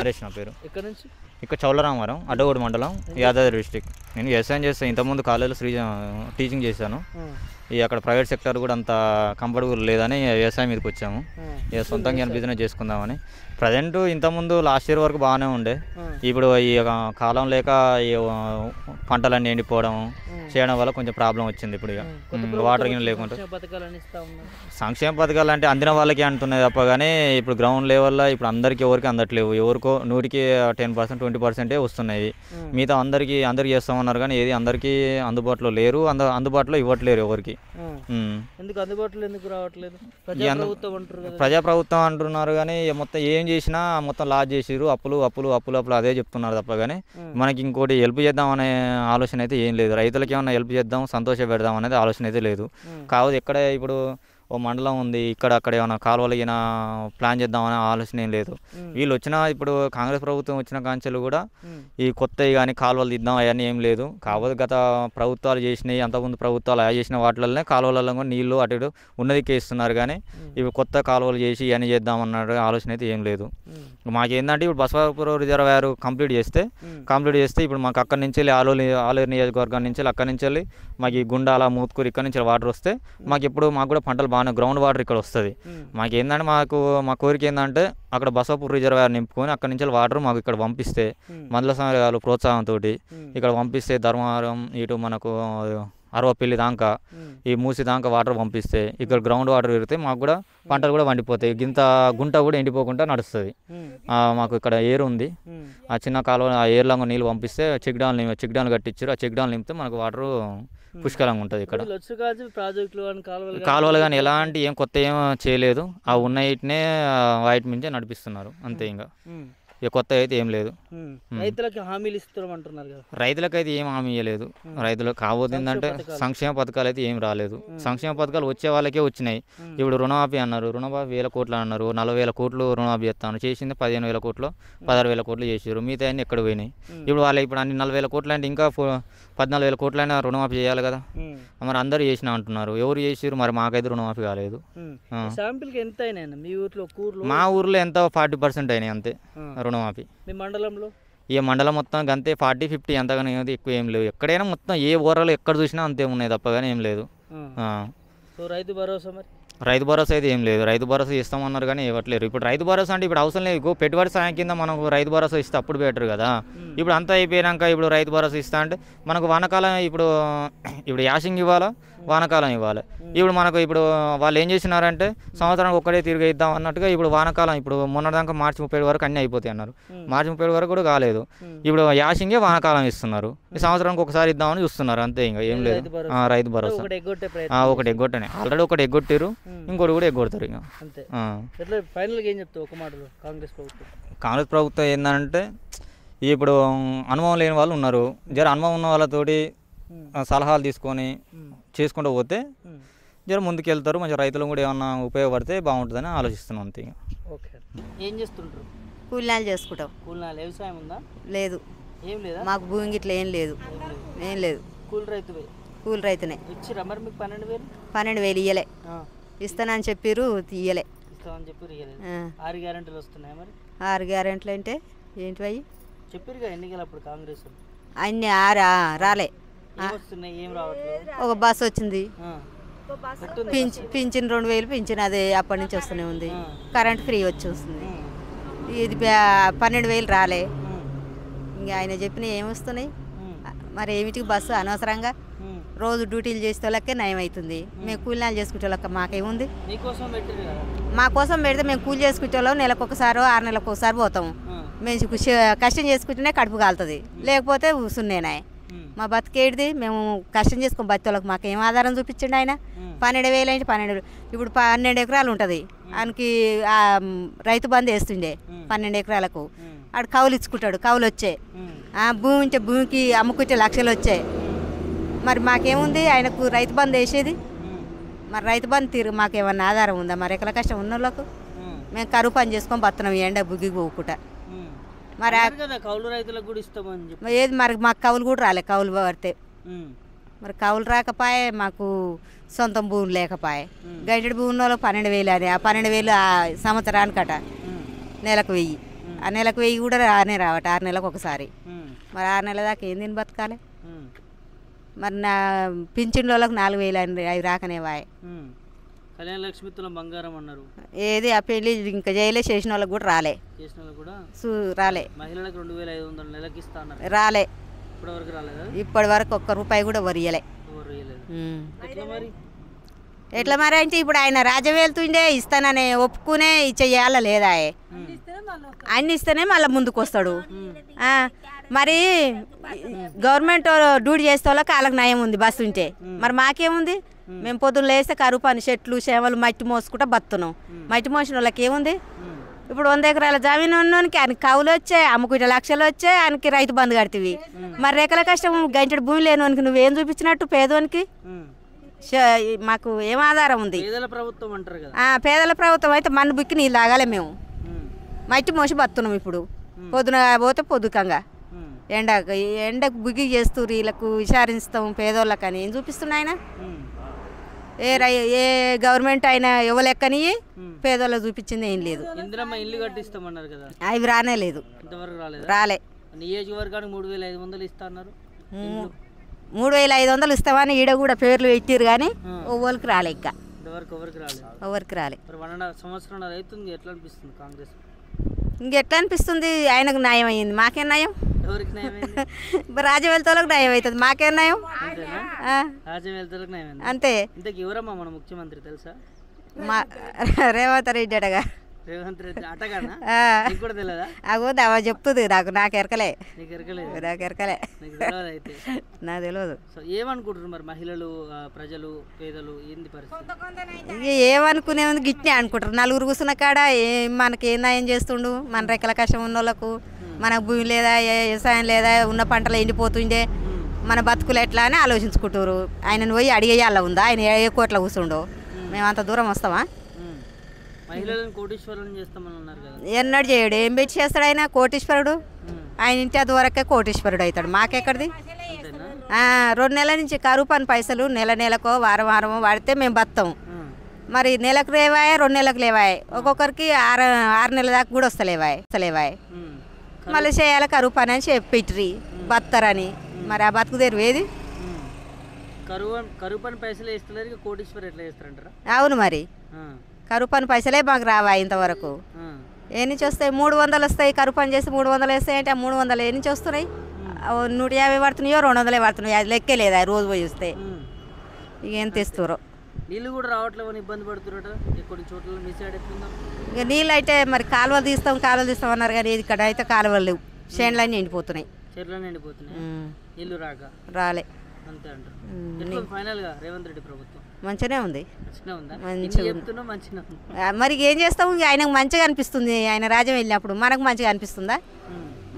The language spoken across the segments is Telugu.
నరేష్ నా పేరు. ఎక్కడ నుంచి? ఇక్కడ చౌలరామవరం, అడ్డగోడు మండలం, యాదాద్రి డిస్టిక్. నేను వ్యవసాయం చేస్తాను. ఇంతకుముందు కాలేజీలో టీచింగ్ చేశాను. అక్కడ ప్రైవేట్ సెక్టర్ కూడా అంత కంఫర్టబుల్ లేదని వ్యవసాయం మీదకి వచ్చాము. ఇక సొంతంగా బిజినెస్ చేసుకుందామని. ప్రజెంట్ ఇంతకుముందు లాస్ట్ ఇయర్ వరకు బాగానే ఉండే. ఇప్పుడు ఈ కాలం లేక ఈ పంటలన్నీ ఎండిపోవడం చేయడం వల్ల కొంచెం ప్రాబ్లం వచ్చింది. ఇప్పుడు ఇక వాటర్ గిన్నె లేకుండా సంక్షేమ పథకాలు అంటే అందిన వాళ్ళకి అంటున్నాయి తప్ప కానీ ఇప్పుడు గ్రౌండ్ లెవెల్లో ఇప్పుడు అందరికీ ఎవరికి అందట్లేవు. ఎవరికో 100కి 10%, 20% వస్తున్నాయి. మిగతా అందరికీ చేస్తామన్నారు కానీ ఏది అందరికీ అందుబాటులో లేరు. అందుబాటులో ఇవ్వట్లేరు ఎవరికి. ప్రజాప్రభుత్వం అంటున్నారు కానీ మొత్తం ఏం చేసినా మొత్తం లాస్ చేసిరు. అప్పులు అదే చెప్తున్నారు తప్ప కానీ మనకి ఇంకోటి హెల్ప్ చేద్దాం అనే ఆలోచన అయితే ఏం లేదు. రైతులకి ఏమన్నా హెల్ప్ చేద్దాం, సంతోష పెడదాం అనేది ఆలోచన అయితే లేదు. కాకపోతే ఎక్కడ ఇప్పుడు ఓ మండలం ఉంది, అక్కడ ఏమైనా కాలువలు అయినా ప్లాన్ చేద్దామనే ఆలోచన ఏం లేదు. వీళ్ళు వచ్చిన ఇప్పుడు కాంగ్రెస్ ప్రభుత్వం వచ్చిన కాంచెలు కూడా ఈ కొత్తవి కానీ కాలువలు తీద్దాం అవన్నీ ఏం లేదు. కాకపోతే గత ప్రభుత్వాలు చేసినాయి, అంతకుముందు ప్రభుత్వాలు అవి చేసిన వాటిలోనే కాలువలలో కూడా నీళ్లు అటు ఇటు ఉన్నదికే ఇస్తున్నారు కానీ ఇవి కొత్త కాలువలు చేసి ఇవన్నీ చేద్దామన్న ఆలోచన అయితే ఏం లేదు. మాకేందంటే ఇప్పుడు బసవాపురం రిజర్వాయర్ కంప్లీట్ చేస్తే ఇప్పుడు మాకు అక్కడి నుంచి వెళ్ళి ఆలూరు నియోజకవర్గం నుంచి అక్కడి నుంచి వెళ్ళి మాకు ఈ గుండాల, మూత్కూరు ఇక్కడ నుంచి వాటర్ వస్తే మాకు కూడా పంటలు బాగానే గ్రౌండ్ వాటర్ ఇక్కడ వస్తుంది. మాకేందంటే మా కోరిక ఏంటంటే అక్కడ బసవాపూర్ రిజర్వాయర్ నింపుకొని అక్కడి నుంచి వాటర్ మాకు ఇక్కడ పంపిస్తే మండల సంఘాలు ప్రోత్సాహంతో ఇక్కడ పంపిస్తే ధర్మవరం ఇటు మనకు అరవపల్లి దాకా ఈ మూసి దాకా వాటర్ పంపిస్తే ఇక్కడ గ్రౌండ్ వాటర్ పెరిగితే మాకు కూడా పంటలు కూడా వండిపోతాయి. గుంట కూడా ఎండిపోకుండా నడుస్తుంది. మాకు ఇక్కడ ఏరు ఉంది. ఆ చిన్న కాలువ ఆ ఏర్లో నీళ్ళు పంపిస్తే చెక్ డ్యాన్లు కట్టించారు. ఆ చెక్ డ్యాన్లు నింపితే మనకు వాటర్ పుష్కలంగా ఉంటుంది. ఇక్కడ కాలువలు కానీ ఎలాంటి ఏం కొత్త ఏం చేయలేదు. ఆ ఉన్నటినే వాటి మించే నడిపిస్తున్నారు అంతే. ఇంకా కొత్త అయితే ఏం లేదు. రైతులకు హామీలు ఇస్తామంటున్నారు కదా, రైతులకైతే ఏం హామీ ఇవ్వలేదు. రైతులకు కాబోతుందంటే సంక్షేమ పథకాలు అయితే ఏం రాలేదు. సంక్షేమ పథకాలు వచ్చే వాళ్ళకే వచ్చినాయి. ఇప్పుడు రుణమాఫీ అన్నారు, రుణమాఫీ 1000 కోట్లు అన్నారు. 40,000 కోట్లు రుణమాఫీ చేస్తాను చేసింది 15,000 కోట్లు 16,000 కోట్లు చేసారు. మిగతా అన్ని ఎక్కడ పోయినాయి. ఇప్పుడు అన్ని 40,000 కోట్లు అంటే ఇంకా 14,000 కోట్లైనా రుణమాఫీ చేయాలి కదా. మరి అందరూ చేసినా అంటున్నారు. ఎవరు చేసారు మరి? మాకైతే రుణమాఫీ కాలేదు. మా ఊర్లో ఎంత 40% అయినాయి అంతే రుణమాఫీ. ఈ మండలం మొత్తం అంతే 40-50 అంతగానే ఎక్కువ ఏం లేవు. ఎక్కడైనా మొత్తం ఏ ఊరలో ఎక్కడ చూసినా అంతే ఉన్నాయి తప్ప కానీ ఏం లేదు. రైతు భరోసా అయితే ఏం లేదు. రైతు భరోసా ఇస్తామన్నారు కానీ ఇవ్వట్లేరు. ఇప్పుడు రైతు భరోసా అంటే ఇప్పుడు అవసరం లేదు. పెట్టుబడి సాయం కింద మనకు రైతు భరోసా ఇస్తే అప్పుడు బెటర్ కదా. ఇప్పుడు అంతా అయిపోయాక ఇప్పుడు రైతు భరోసా ఇస్తా అంటే మనకు వానకాలం ఇప్పుడు యాసింగ్ ఇవ్వాలా, వానకాలం ఇవ్వాలి. ఇప్పుడు వాళ్ళు ఏం చేసినారంటే సంవత్సరానికి ఒక్కడే తిరిగి ఇద్దాం అన్నట్టుగా ఇప్పుడు వానకాలం ఇప్పుడు మొన్నదాకా మార్చి 30 వరకు అన్నీ అయిపోతాయి అన్నారు. మార్చి 30 వరకు కూడా కాలేదు. ఇప్పుడు యాసింగే వానకాలం ఇస్తున్నారు. ఈ సంవత్సరానికి ఒకసారి ఇద్దామని చూస్తున్నారు అంతే. ఇంకా ఏం లేదు. రైతు భరోసా ఒకటి ఎగ్గొట్టని ఆల్రెడీ ఒకటి ఎగ్గొట్టారు, ఇంకోటి కూడా ఎగ్గొడతారు. ఇంకా కాంగ్రెస్ ప్రభుత్వం ఏంటంటే ఇప్పుడు అనుభవం లేని వాళ్ళు ఉన్నారు. అనుభవం ఉన్న వాళ్ళతోటి సలహాలు తీసుకొని చేసుకుంటూ పోతే ముందుకు వెళ్తారు. మంచి రైతులు కూడా ఏమన్నా ఉపయోగపడితే బాగుంటుందని ఆలోచిస్తున్నాం అంతే. ఏం చేస్తుంటారు? కూలినాలు చేసుకుంటాం. వ్యవసాయం ఉందా? లేదు. ఏం లేదా? మాకు భూమి గిట్ల ఏం లేదు. కూలి రైతునే. ఇచ్చిరా మరి మీకు 12,000 ఇయ్యలే. ఇస్తానని చెప్పారు, ఇయ్యలే. 6 గ్యారెంటీలు వస్తున్నాయి. మరి 6 గ్యారెంటీలు అంటే ఏంటి అవి చెప్పారుగా ఎన్నికలప్పుడు కాంగ్రెస్ అన్ని రాలే. ఏం రావట్లేదు. ఒక బస్సు వచ్చింది, పింఛన్ 2,000 పింఛన్ అదే అప్పటి నుంచి వస్తూనే ఉంది. కరెంట్ ఫ్రీ వచ్చేస్తుంది. ఇది 12,000 రాలే. ఇంకా ఆయన చెప్పిన ఏమొస్తున్నాయి మరి? ఏమిటికి బస్సు అనవసరంగా రోజు డ్యూటీలు చేసే వాళ్ళకే నయం అవుతుంది. మేము కూలినాలు చేసుకునే వాళ్ళకి మాకేముంది? మా కోసం పెడితే మేము కూలి చేసుకునే వాళ్ళం నెలకొకసారి 6 నెలలకు ఒకసారి పోతాము. మేము కష్టం చేసుకుంటేనే కడుపు కాలుతుంది, లేకపోతే సున్నేనాయ. మా బతికేడిది మేము కష్టం చేసుకొని బతికి మాకేం ఆధారం చూపించండి ఆయన? 12,000 అంటే 12 ఇప్పుడు 12 ఎకరాలు ఉంటుంది ఆయనకి. రైతు బంధు వేస్తుండే 12 ఎకరాలకు. ఆడు కౌలు ఇచ్చుకుంటాడు, కౌలు వచ్చాయి. భూమి ఉంటే భూమికి అమ్ముకుంటే లక్షలు వచ్చాయి. మరి మాకేముంది ఆయనకు రైతు బంధు వేసేది? మరి రైతు బంధు మాకేమన్నా ఆధారం ఉందా? మరి ఎక్కడ కష్టం ఉన్న వాళ్ళకు మేము కరువు పని చేసుకొని బతున్నాం ఎండ బుగ్గికి పోకుండా. మరి కౌలు రైతులకు కూడా ఇస్తామని చెప్పి ఏది మరి మాకు కౌలు కూడా రాలే. కౌలు పడితే మరి కౌలు రాకపోయే, మాకు సొంతం భూమి లేకపోయే. గంటెడు భూమి వాళ్ళకి 12,000 అని. ఆ 12,000 సంవత్సరానికట, నెలకు 1000. ఆ నెలకు 1000 కూడా రానే రావట 6 నెలలకు ఒకసారి. మరి 6 నెలల దాకా ఏం తిని బతకాలి? మరి నా పింఛన్ వాళ్ళకి 4000 అవి రాకనే వాయ్. కళ్యాణ లక్ష్మి తులం బంగారం అన్నారు. ఏది ఆ పెళ్లి ఇంకా చేయలే, చేసిన వాళ్ళకి కూడా రాలే. చేసిన వాళ్ళకి కూడా రాలే. మహిళలకు 2500 నెలకి ఇస్తా అన్నారు. రాలే. ఇప్పటివరకు రాలేదా? ఇప్పటి వరకు ఒక్క రూపాయి కూడా వరియలే. ఎట్లా మరి? ఎట్లా మరి అంటే ఇప్పుడు ఆయన రాజ్యం వెళ్తుండే ఇస్తానని ఒప్పుకునే చెయ్యాల లేదా? అన్ని ఇస్తేనే మళ్ళీ ముందుకు వస్తాడు. మరి గవర్నమెంట్ డ్యూటీ చేసే వాళ్ళకి వాళ్ళకి నయం ఉంది బస్సు ఉంటే. మరి మాకేముంది? మేము పొద్దున్న లేస్తే కరువు పని చెట్లు చేమలు మట్టి మోసుకుంటా బతున్నాం. మట్టి మోసిన వాళ్ళకి ఏముంది? ఇప్పుడు 100 ఎకరాల జమీన్ ఉన్నోనికి ఆయనకి కవులు వచ్చాయి, అమ్ముకుంటే లక్షలు వచ్చాయి, ఆయనకి రైతు బంధు కడుతుంది. మరి రేఖల కష్టం గంటడి భూమి లేనివానికి నువ్వేం చూపించినట్టు పేదోనికి? మాకు ఏం ఆధారం ఉంది? పేదల ప్రభుత్వం అంటారు కదా. పేదల ప్రభుత్వం అయితే మన్ను బుక్కి నీళ్ళు తాగాలి. మేము మట్టి మోసి బతున్నాం. ఇప్పుడు పొద్దున పోతే పొద్దుకంగా ఎండకు బుగ్గి చేస్తూ వీళ్ళకు విచారిస్తాం పేదోళ్ళకని ఏం చూపిస్తున్నా ఆయన? ఏ గవర్నమెంట్ అయినా ఇవ్వలేకని పేదోళ్ళకి చూపించింది ఏం లేదు. ఇల్లు కట్టిస్తామన్నారు కదా, అవి రానే లేదు. రాలే. నియోజకవర్గానికి 3500 ఇస్తా అన్నారు. 3500 ఇస్తామని ఈడ కూడా పేర్లు పెట్టిరు కానీ ఎవరికి రాలే. ఇంకా ఎవరికి రాలే. 1.5 సంవత్సరం అవుతుంది. ఎట్లా అనిపిస్తుంది కాంగ్రెస్? ఇంకెట్లా అనిపిస్తుంది? ఆయనకు న్యాయం అయ్యింది, మాకేం న్యాయం? ఎవరికి న్యాయం? రాజవెళ్తోళ్ళకి న్యాయం అవుతుంది, మాకేం న్యాయం? అంతే. ఇంతకు ఎవరమ్మా మన ముఖ్యమంత్రి తెలుసా? మా రేవంత్ రెడ్డి అటగా. రేవంత్ రెడ్డి అటగానా? కూడా తెలియదా? అవ చెప్తుంది నాకు ఎరకలే. నాకు ఎరకలే. నాకు తెలియదు. ఏమనుకుంటారు మరి మహిళలు, ప్రజలు, పేదలు ఏంది పరిస్థితి? ఏమనుకునే ఉంది గిట్నే అనుకుంటారు. నలుగురు కూర్చున్న కాడ మనకి ఏం న్యాయం చేస్తుండు? మన రెక్కల కష్టం ఉన్న వాళ్ళకు, మనకు భూమి లేదా, వ్యవసాయం లేదా, ఉన్న పంటలు ఎండిపోతుండే, మన బతుకులు ఎట్లా అని ఆలోచించుకుంటారు. ఆయనను పోయి అడిగేయాల ఉందా? ఆయన ఏ కోట్ల కూర్చుండో? మేము అంత దూరం వస్తామా? మహిళలను కోటీశ్వరులను చేస్తామని అన్నారు కదా. ఎన్నడు చేయడు. ఏం పెట్టి చేస్తాడు ఆయన? కోటీశ్వరుడు. ఆయన ఇంటి అది వరకే కోటీశ్వరుడు అవుతాడు. మాకెక్కడిది? 2 నెలల నుంచి కరువు పని పైసలు నెలకో వారమో వాడితే మేము బతాం. మరి నెలకు లేవాయే, 2 నెలలకు లేవాయే, ఒక్కొక్కరికి 6 నెలల దాకా కూడా వస్తలేవాయే. మళ్ళీ చేయాలి కరువు పని అని చెప్పిట్రి బతారని. మరి ఆ బతుకు తెరువేది? కరువు పని పైసలు వేస్తలేరు, కోటీశ్వరు ఎట్లా చేస్తారంటారా? అవును. మరి కరువు పని పైసలే మాకు రావా ఇంతవరకు? ఏ నుంచి వస్తాయి? 300 వస్తాయి. కరువు పని చేసి 300 వేస్తాయి అంటే ఆ 300 ఏ నుంచి వస్తున్నాయి? 150 పడుతున్నాయో 200 పడుతున్నాయి. అది లెక్కే లేదా రోజు పోయి వస్తే? ఇక ఏం తెస్తారో. నీళ్ళు కూడా రావట్లేవని ఇబ్బంది పడుతున్నారట కొన్ని చోట్ల. మీ సైడ్ ఎట్లుందో? ఇక నీళ్ళు అయితే మరి కాలువలు తీస్తాం అన్నారు కానీ ఇక్కడ అయితే కాలువలు లేవు. చేనులన్నీ ఎండిపోతున్నాయి. చెట్లన్నీ ఎండిపోతున్నాయి. నీళ్ళు రాలే. అంతే అంటారు. ఫైనల్ గా రేవంత్ రెడ్డి ప్రభుత్వం మంచిగానే ఉంది. మంచిగా. మరి ఏం చేస్తాము? ఆయనకు మంచిగా అనిపిస్తుంది. ఆయన రాజ్యం వెళ్ళినప్పుడు మనకు మంచిగా అనిపిస్తుందా?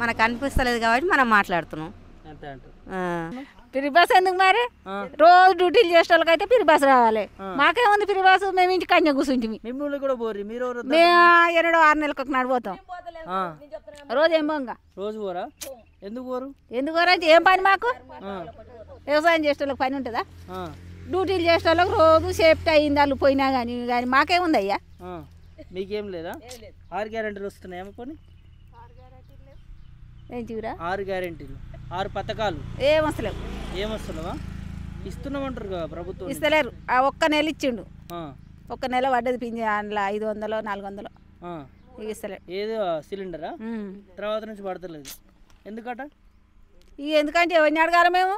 మనకు అనిపిస్తలేదు కాబట్టి మనం మాట్లాడుతున్నాం. ఫ్రీ బస్ ఎందుకు మరి? రోజు డ్యూటీలు చేసే వాళ్ళకైతే ఫ్రీ బస్ రావాలి. మాకేముంది ఫ్రీ బస్? మేము ఇంటి కన్య కూర్చుంటుంది. మేము 6 నెలలకు ఒక నాడు పోతాం. రోజు ఏం పోగా? రోజు పోరా? ఎందుకు పోరు? అంటే ఏం పని మాకు? వ్యవసాయం చేసే వాళ్ళకి పని ఉంటుందా? డ్యూటీలు చేసే వాళ్ళకి రోజు సేఫ్టీ అయింది వాళ్ళు పోయినా కానీ మాకేముంది అయ్యా? మీకేం లేదా? 6 గ్యారెంటీలు వస్తున్నాయేమో కొన్ని? ఏంటిరా 6 గ్యారెంటీలు, 6 పథకాలు ఏమొస్తున్నావా? ఇస్తున్నామంటారు కదా ప్రభుత్వం. ఇస్తలేరు. ఆ ఒక్క నెల ఇచ్చిండు. ఒక్క నెల పడ్డది పింఛ అందులో 500 400 ఇస్తలేరు. ఏదో సిలిండరా? తర్వాత నుంచి పడతలేదు ఎందుకట? ఎందుకంటే ఎవరిని అడగాలి మేము?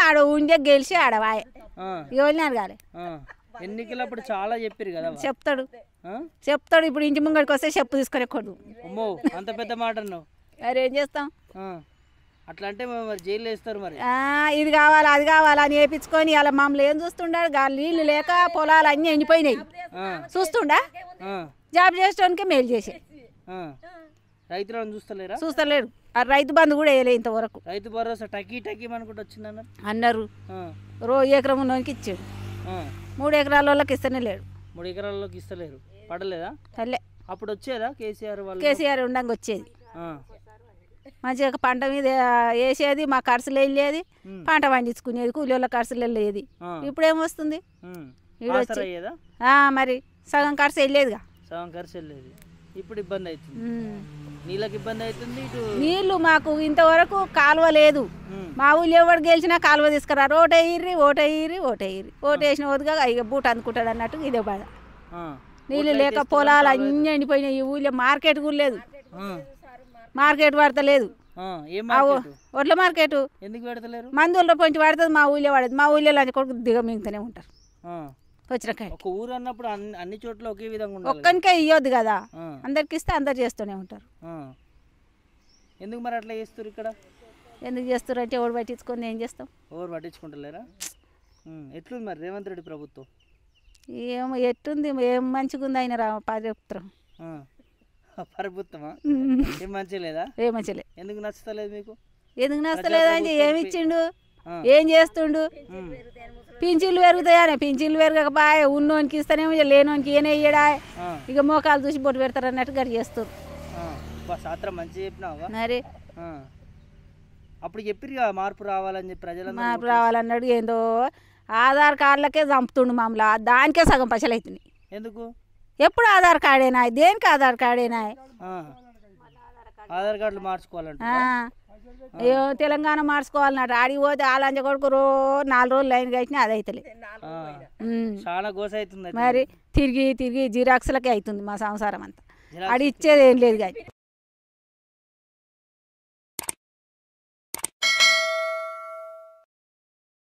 ఆడ ఉండే గెలిచి ఆడవాయ ఎవరిని అడగాలి? ఎన్నికలప్పుడు చాలా చెప్పారు కదా. చెప్తాడు. ఇప్పుడు ఇంటి ముంగడికి వస్తే చెప్పు తీసుకొని ఎక్కడు. అమ్మో అంత పెద్ద మాట అన్నావు. మరి ఏం చేస్తాం? అట్లా అంటే మరి జైలు వేస్తారు. మరి ఇది కావాలా అది కావాలా అని వేయించుకొని అలా మమ్మల్ని ఏం చూస్తుండాడు? నీళ్ళు లేక పొలాలు అన్నీ ఎండిపోయినాయి. చూస్తుండా? జాబ్ చేసేటానికి మేలు చేసే రైతులను చూస్తలేరు. ఆ రైతు బంధు కూడా వేయలే ఇంతవరకు. రైతు భరోసా టకీ అనుకుంటూ వచ్చింది అన్నారు. ఎకరం ఉన్నోనికి ఇచ్చాడు. 3 ఎకరాల వాళ్ళకి ఇస్తేనే లేడు. 3 ఎకరాలకి ఇస్తలేరు. పడలేదా? తల్లే. అప్పుడు వచ్చేదా కేసీఆర్ ఉండంగా వచ్చేది. మంచిగా పంట మీద వేసేది, మా ఖర్చులు వెళ్ళేది, పంట పండించుకునేది, కూలీల ఖర్చులు వెళ్ళేది. ఇప్పుడు ఏమొస్తుంది? మరి సగం ఖర్చు వెళ్ళేదిగా. సగం ఖర్చు వెళ్ళేది. ఇప్పుడు ఇబ్బంది అవుతుంది. నీళ్ళకి ఇబ్బంది అవుతుంది ఇటు నీళ్లు మాకు ఇంతవరకు కాలువ లేదు. మా ఊళ్ళో ఎవరు గెలిచినా కాలువ తీసుకురారు. ఓటేయిర్రి ఓటేసిన వదిగా ఇక బూట అందుకుంటాడు అన్నట్టు ఇదే బాధ. నీళ్ళు లేక పొలాలు అన్నీ ఎండిపోయినాయి. ఈ ఊళ్ళో మార్కెట్ కూడా లేదు, మార్కెట్ పడతలేదు. వడ్ల మార్కెట్ ఎందుకు పెడతలేరు? మందుల పొంచి పడుతుంది, మా ఊళ్ళో పడదు. మా ఊళ్ళో లంచ కొడుకు దిగ మింగుతూనే ఉంటారు. వచ్చిన ఒక ఊరు అన్నప్పుడు అన్ని చోట్ల ఒకే విధంగా ఒక్కనికే ఇవ్వద్దు కదా, అందరికి ఇస్తే అందరు చేస్తూనే ఉంటారు. ఎందుకు మరి అట్లా చేస్తారు ఇక్కడ? ఎందుకు చేస్తారు అంటే ఎవరు పట్టించుకొని ఏం చేస్తాం? ఎవరు పట్టించుకుంటలేరా? ఎట్లుంది మరి రేవంత్ రెడ్డి ప్రభుత్వం? ఏమో ఎట్టుంది, ఏం మంచిగా ఉంది ఆయన ప్రభుత్వం. ప్రభుత్వమా? ఏం మంచిగా లేదా? ఏం మంచిలే. ఎందుకు నచ్చలేదు మీకు? ఎందుకు నచ్చలేదు అంటే ఏమి ఇచ్చిండు, ఏం చేస్తుండు? పింఛన్లు పెరుగుతాయని, పింఛన్లు పెరగక బాయ్ ఉన్నోనికి ఇస్తానేమో లేనోనికి ఏనే ఇయ్యడా, ఇక మోకాలు చూసి బొట్టు పెడతారు అన్నట్టు గడి చేస్తారు. మంచిగా చెప్పినావా మరి? అప్పుడు చెప్పిరు మార్పు రావాలని చెప్పి ప్రజలందరూ మార్పు రావాలన్నాడు. ఏందో ఆధార్ కార్డులకే చంపుతుండు మామూలు, దానికే సగం పైసలు అవుతున్నాయి. ఎందుకు? ఎప్పుడు ఆధార్ కార్డేనా? దేనికి ఆధార్ కార్డేనా? ఆధార్ కార్డులు మార్చుకోవాలంట. తెలంగాణ మార్చుకోవాలన్నట్టు ఆడికి పోతే ఆలంజ కొడుకు 4 రోజులు లైన్ కట్టినా అది అవుతలే. చాలా గోస అవుతుంది మరి తిరిగి జిరాక్స్లకే అవుతుంది మా సంసారం అంతా. ఆడి ఇచ్చేది ఏం లేదు కానీ